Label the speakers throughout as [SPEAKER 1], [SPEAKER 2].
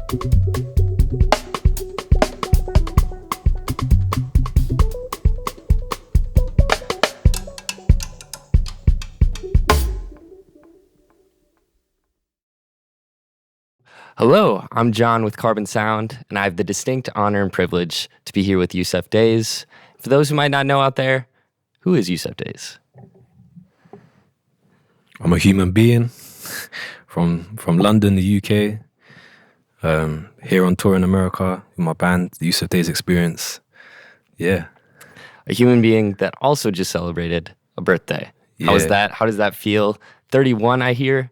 [SPEAKER 1] Hello, I'm John with Carbon Sound, and I have the distinct honor and privilege to be here with Yussef Dayes. For those who might not know out there, who is Yussef Dayes?
[SPEAKER 2] I'm a human being from London, the UK, here on tour in America with my band, the Yussef Dayes Experience. Yeah.
[SPEAKER 1] A human being that also just celebrated a birthday.
[SPEAKER 2] Yeah.
[SPEAKER 1] How was that? How does that feel? 31, I hear.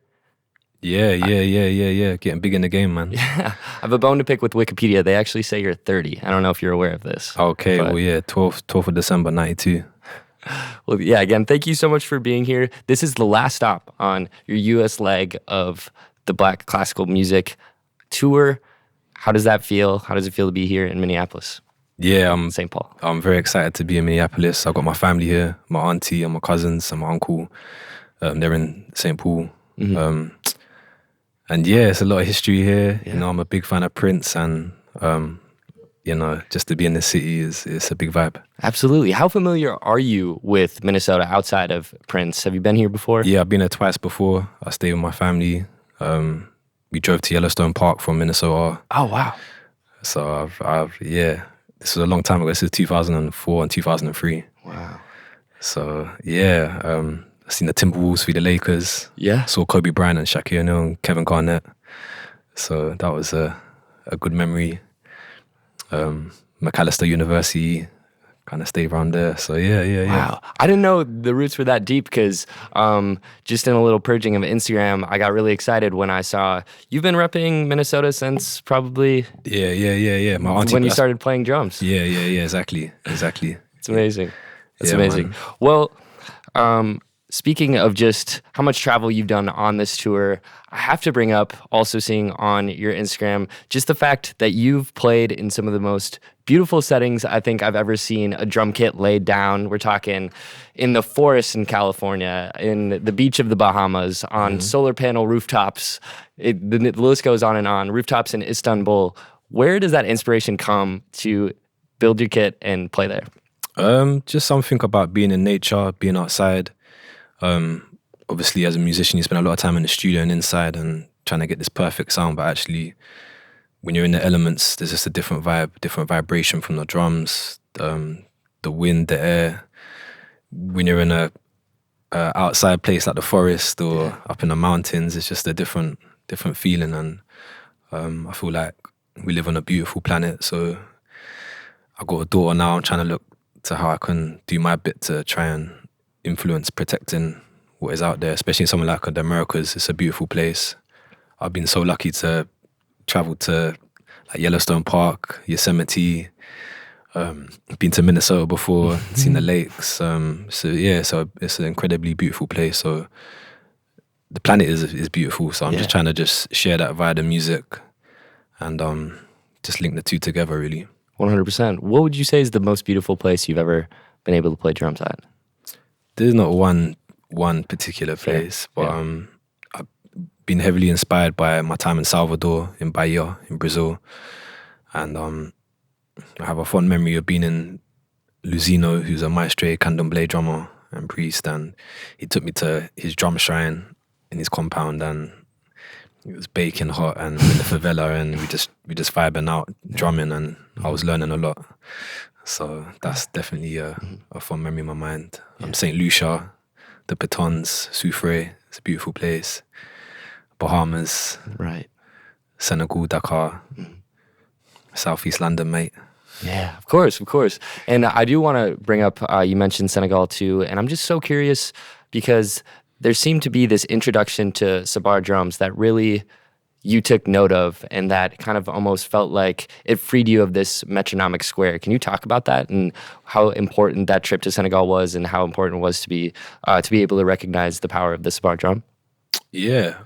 [SPEAKER 2] Yeah. Getting big in the game, man.
[SPEAKER 1] Yeah. I have a bone to pick with Wikipedia. They actually say you're 30. I don't know if you're aware of this.
[SPEAKER 2] Okay, well, yeah, 12th of December, 92.
[SPEAKER 1] Well, yeah, again, thank you so much for being here. This is the last stop on your U.S. leg of the Black Classical Music Tour. How does that feel? How does it feel to be here in Minneapolis?
[SPEAKER 2] Yeah,
[SPEAKER 1] St. Paul.
[SPEAKER 2] I'm very excited to be in Minneapolis. I've got my family here, my auntie and my cousins and my uncle. They're in St. Paul.
[SPEAKER 1] Mm-hmm.
[SPEAKER 2] And yeah, it's a lot of history here.
[SPEAKER 1] Yeah.
[SPEAKER 2] You know, I'm a big fan of Prince, and you know, just to be in the city is a big vibe.
[SPEAKER 1] Absolutely. How familiar are you with Minnesota outside of Prince? Have you been here before?
[SPEAKER 2] Yeah, I've been here twice before. I stayed with my family. We drove to Yellowstone Park from Minnesota.
[SPEAKER 1] Oh, wow.
[SPEAKER 2] So this was a long time ago. This is 2004 and 2003.
[SPEAKER 1] Wow.
[SPEAKER 2] So yeah, I've seen the Timberwolves beat the Lakers.
[SPEAKER 1] Yeah.
[SPEAKER 2] Saw Kobe Bryant and Shaquille O'Neal and Kevin Garnett. So that was a good memory. McAllister University, kind of stayed around there. So yeah.
[SPEAKER 1] Wow. I didn't know the roots were that deep because just in a little purging of Instagram, I got really excited when I saw you've been repping Minnesota since probably...
[SPEAKER 2] Yeah. My auntie...
[SPEAKER 1] When you started playing drums.
[SPEAKER 2] Yeah, exactly.
[SPEAKER 1] It's amazing. It's
[SPEAKER 2] Yeah,
[SPEAKER 1] amazing.
[SPEAKER 2] man.
[SPEAKER 1] Well, speaking of just how much travel you've done on this tour, I have to bring up, also seeing on your Instagram, just the fact that you've played in some of the most beautiful settings I think I've ever seen a drum kit laid down. We're talking in the forest in California, in the beach of the Bahamas, on solar panel rooftops. The list goes on and on. Rooftops in Istanbul. Where does that inspiration come to build your kit and play there?
[SPEAKER 2] Just something about being in nature, being outside. Obviously, as a musician, you spend a lot of time in the studio and inside and trying to get this perfect sound. But actually, when you're in the elements, there's just a different vibe, different vibration from the drums, the wind, the air. When you're in a outside place like the forest or up in the mountains, it's just a different feeling. And I feel like we live on a beautiful planet. So I've got a daughter now. I'm trying to look to how I can do my bit to try and influence protecting what is out there, especially in somewhere like the Americas. It's a beautiful place. I've been so lucky to travel to like Yellowstone Park, Yosemite, been to Minnesota before, seen the lakes. So it's an incredibly beautiful place. So the planet is beautiful. So I'm just trying to just share that via the music and just link the two together, really.
[SPEAKER 1] 100%. What would you say is the most beautiful place you've ever been able to play drums at?
[SPEAKER 2] There's not one particular place, but I've been heavily inspired by my time in Salvador, in Bahia, in Brazil. And I have a fond memory of being in Luzino, who's a maestre, candomblé drummer and priest, and he took me to his drum shrine in his compound, and it was baking hot and in the favela, and we just vibing out, drumming, and I was learning a lot. So that's definitely a fond memory in my mind. St. Lucia, the Pitons, Soufrière, it's a beautiful place. Bahamas,
[SPEAKER 1] Right.
[SPEAKER 2] Senegal, Dakar, Southeast London, mate.
[SPEAKER 1] Yeah, of course. And I do want to bring up, you mentioned Senegal too, and I'm just so curious because there seemed to be this introduction to Sabar drums that really you took note of, and that kind of almost felt like it freed you of this metronomic square. Can you talk about that and how important that trip to Senegal was, and how important it was to be able to recognize the power of the Sabar drum?
[SPEAKER 2] Yeah,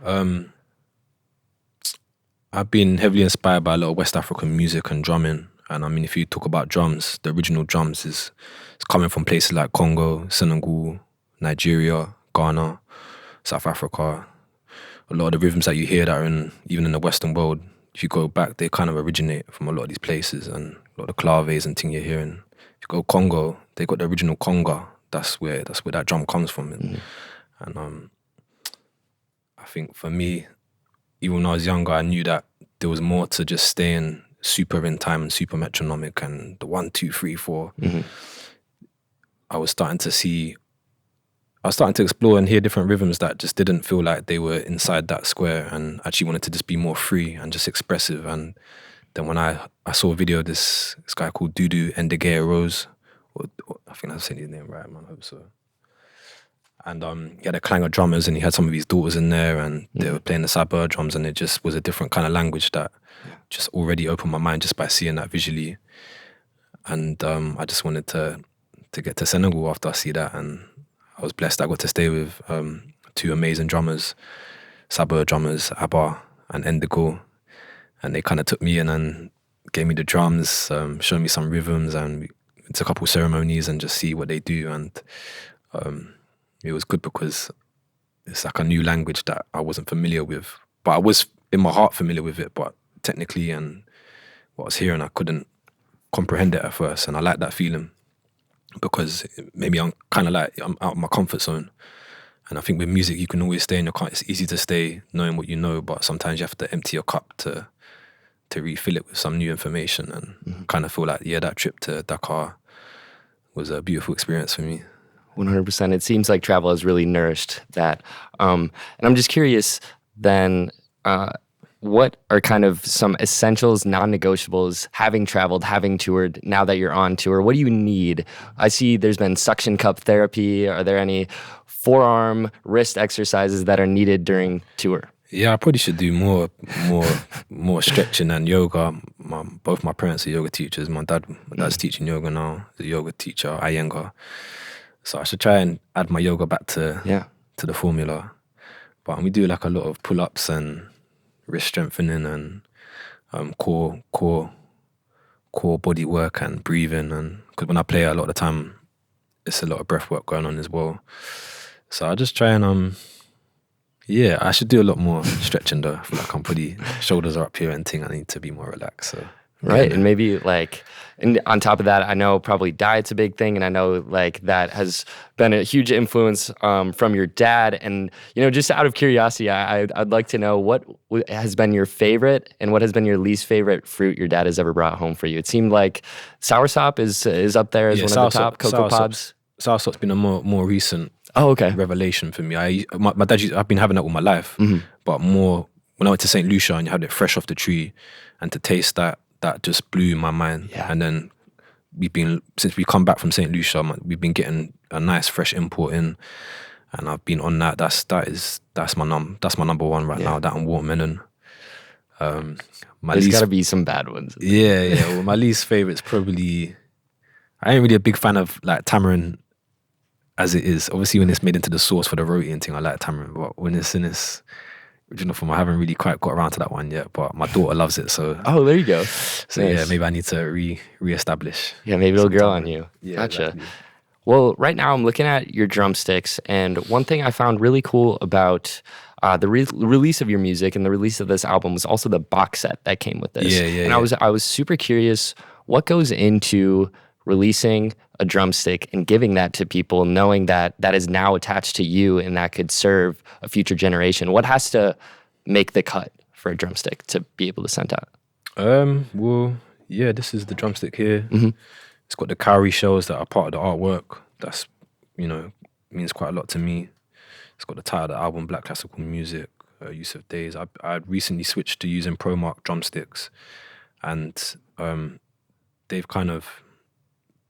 [SPEAKER 2] I've been heavily inspired by a lot of West African music and drumming. And I mean, if you talk about drums, the original drums is coming from places like Congo, Senegal, Nigeria, Ghana, South Africa. A lot of the rhythms that you hear that are even in the Western world, if you go back, they kind of originate from a lot of these places, and a lot of claves and thing you're hearing. If you go Congo, they got the original conga. That's where that drum comes from. And I think for me, even when I was younger, I knew that there was more to just staying super in time and super metronomic and the 1, 2, 3, 4. I was starting to explore and hear different rhythms that just didn't feel like they were inside that square, and actually wanted to just be more free and just expressive. And then when I saw a video of this guy called Dudu Ndegea Rose, or I think I'm saying his name right, man, I hope so. And he had a clang of drummers, and he had some of his daughters in there, and they were playing the sabur drums, and it just was a different kind of language that just already opened my mind just by seeing that visually. And I just wanted to get to Senegal after I see that, and I was blessed I got to stay with 2 amazing drummers, sabur drummers, Abba and Endigo, and they kind of took me in and gave me the drums, showed me some rhythms, and we went to a couple ceremonies and just see what they do. And it was good because it's like a new language that I wasn't familiar with, but I was in my heart familiar with it, but technically and what I was hearing, I couldn't comprehend it at first. And I like that feeling because maybe I'm out of my comfort zone. And I think with music, you can always stay in your comfort. It's easy to stay knowing what you know, but sometimes you have to empty your cup to refill it with some new information. And kind of feel like, that trip to Dakar was a beautiful experience for me.
[SPEAKER 1] 100%. It seems like travel has really nourished that. And I'm just curious then, what are kind of some essentials, non-negotiables, having traveled, having toured, now that you're on tour? What do you need? I see there's been suction cup therapy. Are there any forearm, wrist exercises that are needed during tour?
[SPEAKER 2] Yeah, I probably should do more stretching and yoga. Both my parents are yoga teachers. My dad's teaching yoga now. He's a yoga teacher, Iyengar. So I should try and add my yoga back to the formula. But we do like a lot of pull-ups and wrist strengthening and core body work and breathing. And because when I play a lot of the time, it's a lot of breath work going on as well. So I just try and I should do a lot more stretching though. I feel like I'm pretty, shoulders are up here and thing. I need to be more relaxed. So.
[SPEAKER 1] Right. And maybe and on top of that, I know probably diet's a big thing. And I know that has been a huge influence from your dad. And, just out of curiosity, I'd like to know what has been your favorite and what has been your least favorite fruit your dad has ever brought home for you. It seemed like soursop is up there as one of the top, Cocoa Pods.
[SPEAKER 2] Soursop's been a more recent revelation for me. My dad, I've been having that all my life, but more when I went to St. Lucia and you had it fresh off the tree, and to taste that just blew my mind. Yeah. And then since we come back from St. Lucia, we've been getting a nice fresh import in, and I've been on that. That's my number one right now. That and watermelon.
[SPEAKER 1] There's got to be some bad ones.
[SPEAKER 2] Yeah. Well, my least favorite's probably, I ain't really a big fan of like tamarind as it is. Obviously, when it's made into the sauce for the roti and thing, I like tamarind. But when it's in its original form, I haven't really quite got around to that one yet. But my daughter loves it, so.
[SPEAKER 1] Oh, there you go.
[SPEAKER 2] So nice. Maybe I need to reestablish.
[SPEAKER 1] Yeah, maybe it'll grow on you.
[SPEAKER 2] Yeah,
[SPEAKER 1] gotcha.
[SPEAKER 2] Exactly.
[SPEAKER 1] Well, right now I'm looking at your drumsticks, and one thing I found really cool about the release of your music and the release of this album was also the box set that came with this. And I was super curious, what goes into releasing a drumstick and giving that to people, knowing that is now attached to you and that could serve a future generation? What has to make the cut for a drumstick to be able to send out?
[SPEAKER 2] This is the drumstick here. It's got the cowrie shells that are part of the artwork. That's, means quite a lot to me. It's got the title of the album, Black Classical Music, Yussef Dayes. I recently switched to using ProMark drumsticks, and they've kind of,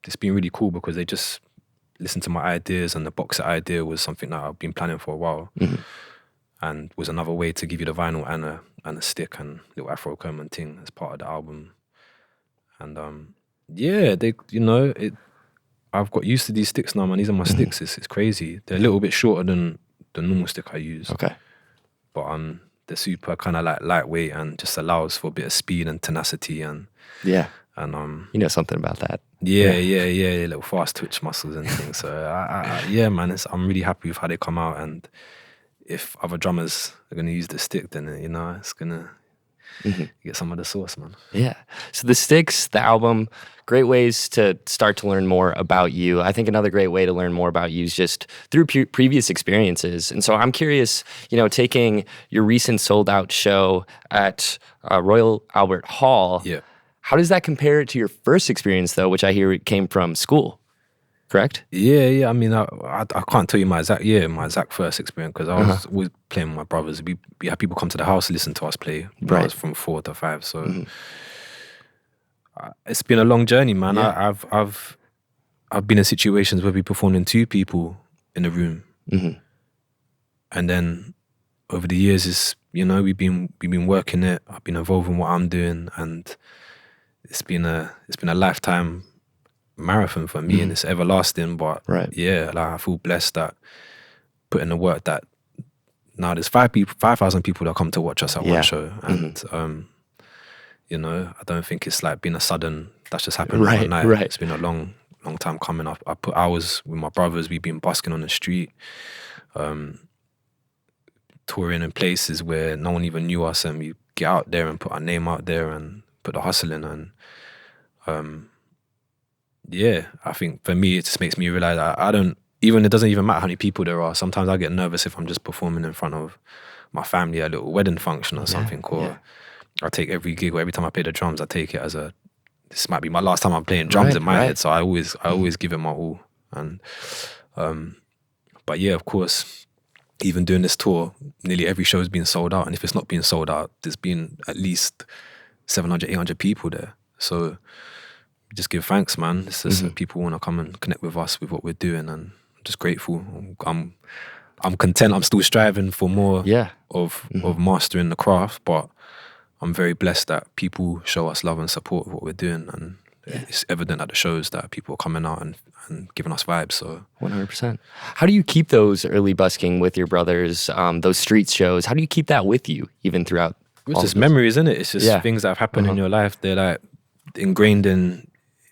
[SPEAKER 2] it's been really cool because they just listen to my ideas, and the box set idea was something that I've been planning for a while, and was another way to give you the vinyl and a stick and little Afro comb and thing as part of the album. And I've got used to these sticks now, man. These are my sticks. It's crazy. They're a little bit shorter than the normal stick I use.
[SPEAKER 1] Okay.
[SPEAKER 2] But they're super kind of like lightweight and just allows for a bit of speed and tenacity and
[SPEAKER 1] you know something about that.
[SPEAKER 2] Yeah, little fast twitch muscles and things. So man, I'm really happy with how they come out. And if other drummers are gonna use the stick, then it's gonna get some of the sauce, man.
[SPEAKER 1] Yeah. So the Sticks, the album, great ways to start to learn more about you. I think another great way to learn more about you is just through previous experiences. And so I'm curious, taking your recent sold out show at Royal Albert Hall,
[SPEAKER 2] Yeah.
[SPEAKER 1] how does that compare to your first experience, though, which I hear came from school, correct?
[SPEAKER 2] Yeah. I mean, I can't tell you my exact first experience, because I was always playing with my brothers. We had people come to the house to listen to us play when I was from 4 to 5. So it's been a long journey, man.
[SPEAKER 1] Yeah.
[SPEAKER 2] I've been in situations where we performed in 2 people in a room, and then over the years, we've been working it. I've been involved in what I'm doing, and it's been a lifetime marathon for me, and it's everlasting. But yeah, like, I feel blessed that put in the work that now there's 5,000 people that come to watch us at one show, and I don't think it's like been a sudden that's just happened overnight.
[SPEAKER 1] Right.
[SPEAKER 2] It's been a long time coming. I put hours with my brothers. We've been busking on the street, touring in places where no one even knew us, and we get out there and put our name out there and put the hustle in. And I think for me, it just makes me realize it doesn't even matter how many people there are. Sometimes I get nervous if I'm just performing in front of my family at a little wedding function or something, or I take every gig, or every time I play the drums, I take it as this might be my last time I'm playing drums in my head. So I always give it my all. And but yeah, of course, even doing this tour, nearly every show has been sold out, and if it's not being sold out, there's been at least 700, 800 people there. So just give thanks, man. It's just people want to come and connect with us with what we're doing, and I'm just grateful. I'm content. I'm still striving for more of mastering the craft, but I'm very blessed that people show us love and support what we're doing, and it's evident at the shows that people are coming out and giving us vibes. So
[SPEAKER 1] 100%. How do you keep those early busking with your brothers, those street shows? How do you keep that with you even throughout?
[SPEAKER 2] It's just memories, isn't it? It's just things that have happened in your life. They're like ingrained in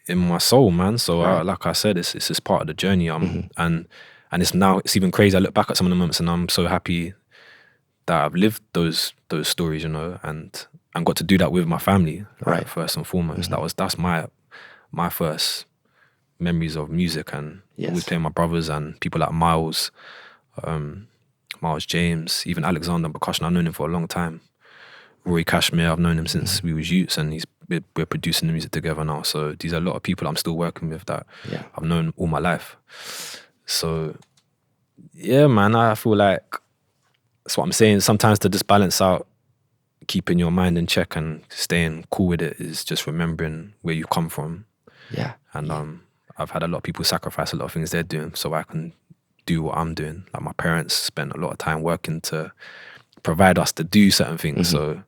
[SPEAKER 2] my soul, man. So like I said, it's just part of the journey. And it's even crazy. I look back at some of the moments and I'm so happy that I've lived those stories, and got to do that with my family, right? First and foremost, that's my first memories of music, and always playing my brothers and people like Miles James, even Alexander Percussion. I've known him for a long time. Roy Cashmere, I've known him since we was youths, and we're producing the music together now. So these are a lot of people I'm still working with that I've known all my life. So yeah, man, I feel like that's what I'm saying. Sometimes to just balance out, keeping your mind in check and staying cool with it, is just remembering where you come from. Yeah. And I've had a lot of people sacrifice a lot of things they're doing so I can do what I'm doing. Like my parents spent a lot of time working to provide us to do certain things. So,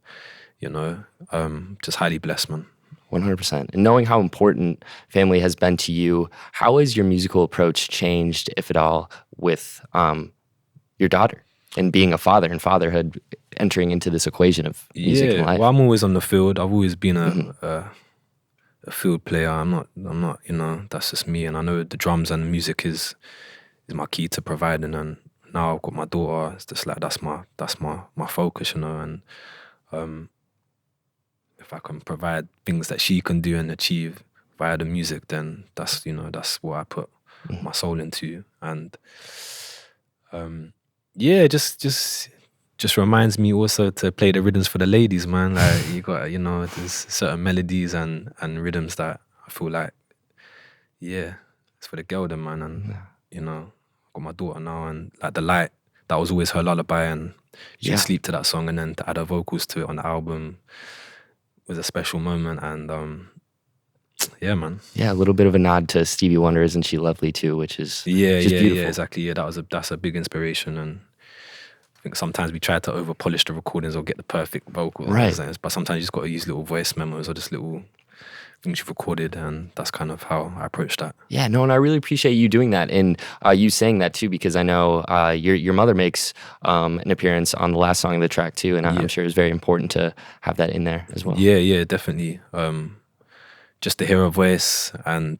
[SPEAKER 2] just highly blessed, man.
[SPEAKER 1] 100%. And knowing how important family has been to you, how has your musical approach changed, if at all, with your daughter and being a father and fatherhood entering into this equation of music and life?
[SPEAKER 2] Well, I'm always on the field. I've always been a field player. I'm not, that's just me. And I know the drums and the music is my key to providing. And now I've got my daughter. It's just like that's my focus, and if I can provide things that she can do and achieve via the music, then that's what I put my soul into. And just reminds me also to play the rhythms for the ladies, man. Like you got, there's certain melodies and rhythms that I feel like, it's for the girl, then, man. And I've got my daughter now, and like The Light, that was always her lullaby, and she'd sleep to that song, and then to add her vocals to it on the album was a special moment. And man.
[SPEAKER 1] Yeah, a little bit of a nod to Stevie Wonder, Isn't She Lovely Too, which is beautiful.
[SPEAKER 2] Yeah, exactly. Yeah, that's a big inspiration. And I think sometimes we try to over polish the recordings or get the perfect vocals,
[SPEAKER 1] right?
[SPEAKER 2] But sometimes you just got to use little voice memos or just little things you've recorded, and that's kind of how I approach that.
[SPEAKER 1] Yeah, no, and I really appreciate you doing that, and you saying that too, because I know your mother makes an appearance on the last song of the track too, and I'm sure it's very important to have that in there as well.
[SPEAKER 2] Yeah, definitely. Just to hear her voice, and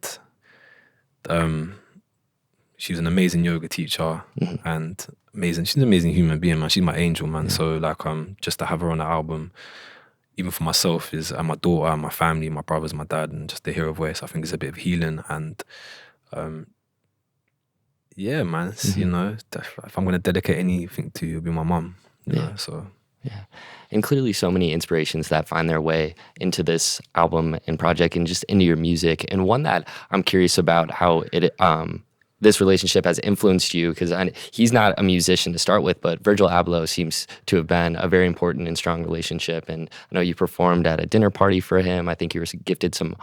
[SPEAKER 2] she was an amazing yoga teacher, and she's an amazing human being, man. She's my angel, man. So like, just to have her on the album, even for myself, is my daughter, my family, my brothers, my dad, and just to hear a voice, I think is a bit of healing. And yeah, man, it's, you know, if I'm going to dedicate anything to, it'll be my mum. You know, so.
[SPEAKER 1] Yeah. And clearly so many inspirations that find their way into this album and project and just into your music. And one that I'm curious about how it this relationship has influenced you, because he's not a musician to start with, but Virgil Abloh seems to have been a very important and strong relationship. And I know you performed at a dinner party for him. I think you were gifted some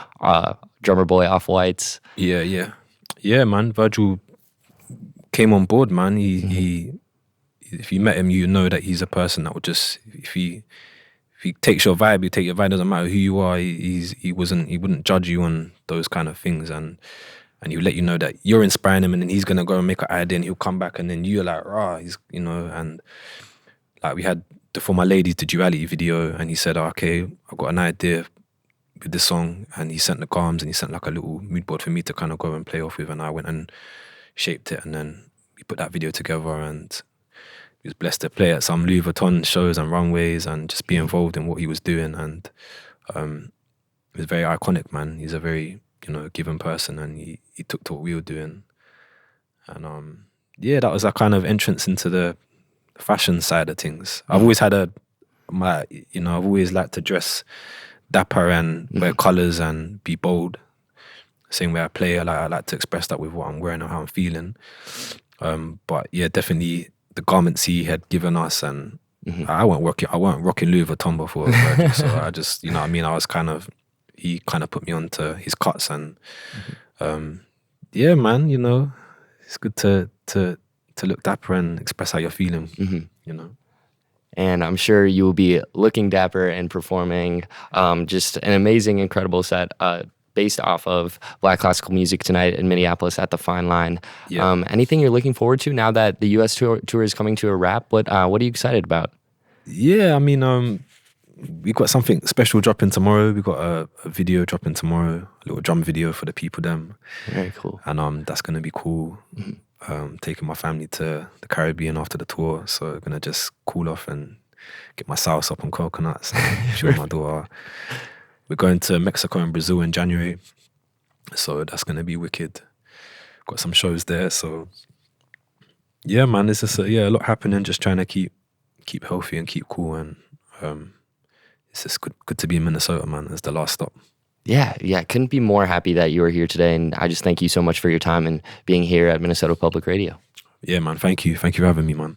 [SPEAKER 1] Drummer Boy Off-Whites.
[SPEAKER 2] Yeah, man. Virgil came on board, man. He if you met him, you know that he's a person that would just, if he takes your vibe, you take your vibe. Doesn't matter who you are. He wouldn't judge you on those kind of things, and he'll let you know that you're inspiring him, and then he's gonna go and make an idea, and he'll come back, and then you're like, he's, you know. And like we had For My Ladies, the Duality video, and he said, okay, I've got an idea with this song, and he sent the garms, and he sent like a little mood board for me to kind of go and play off with, and I went and shaped it, and then we put that video together, and he was blessed to play at some Louis Vuitton shows and runways and just be involved in what he was doing. And it was very iconic, man. He's a very, you know, given person, and he took to what we were doing. And yeah, that was our kind of entrance into the fashion side of things. I've always had I've always liked to dress dapper and wear colours and be bold. Same way I play, I like to express that with what I'm wearing and how I'm feeling. But yeah, definitely the garments he had given us, and I weren't rocking Louis Vuitton before, so I just, you know what I mean, he kind of put me onto his cuts, and yeah, man, you know, it's good to look dapper and express how you're feeling, you know.
[SPEAKER 1] And I'm sure you will be looking dapper and performing just an amazing, incredible set based off of Black classical music tonight in Minneapolis at the Fine Line. Yeah. Anything you're looking forward to now that the U.S. tour is coming to a wrap? What are you excited about?
[SPEAKER 2] Yeah, I mean, we got something special dropping tomorrow. We got a video dropping tomorrow, a little drum video for the people them.
[SPEAKER 1] Very cool.
[SPEAKER 2] And that's gonna be cool. Taking my family to the Caribbean after the tour, so I'm gonna just cool off and get my sauce up on coconuts and show my daughter. We're going to Mexico and Brazil in January, so that's gonna be wicked. Got some shows there, so yeah, man, it's just a lot happening. Just trying to keep healthy and keep cool, and it's just good to be in Minnesota, man. It's the last stop.
[SPEAKER 1] Yeah, couldn't be more happy that you were here today, and I just thank you so much for your time and being here at Minnesota Public Radio.
[SPEAKER 2] Yeah, man, thank you for having me, man.